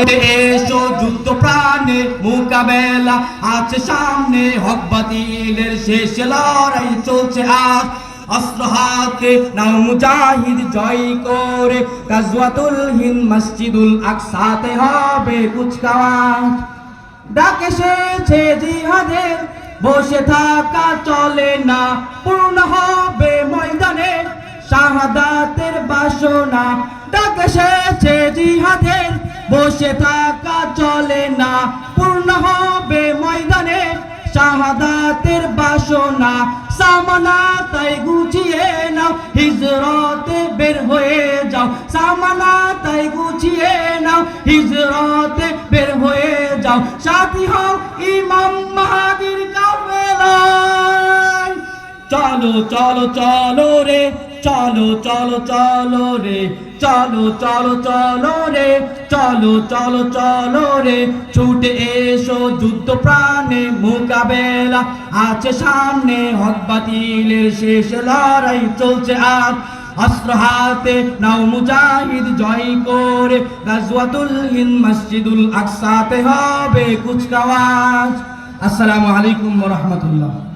এসো যুদ্ধ প্রাণে মোকাবেলা আছে সামনে, হক বাতিলের শেষ লড়াই চলছে আজ। অস্ত্র হাতে নাও মুজাহিদ জয় করে, গাজওয়াতুল হিন্দ মসজিদুল আকসাতে হবে কুচকাওয়াজ। ডাক এসেছে জিহাদের, বসে থাকা চলে না, পূর্ণ হবে ময়দানে শাহাদাতের বাসনা। ডাক এসেছে জিহাদের, বসে থাকা চলে না, পূর্ণ হবে ময়দানে শাহাদাতের বাসনা। সামানা তাই গুছিয়ে নাও, হিজরতে বের হয়ে যাও। সামানা তাই গুছিয়ে নাও, হিজরতে বের হয়ে যাও। সাথী হও ইমাম মাহাদির কাফেলায়। চলো চলো চলো রে, চলো চলো চলো রে, চলো চলো চলো রে, চলো চলো চলো রে। ছুটে এসো যুদ্ধ প্রাণে মোকাবেলা আছে সামনে, হক বাতিলের শেষ লড়াই চলছে আজ। অস্ত্র হাতে নাও মুজাহিদ জয় করে, গাজওয়াতুল হিন্দ মসজিদুল আকসাতে হবে কুচকাওয়াজ। আসসালামু আলাইকুম ওয়া রাহমাতুল্লাহ।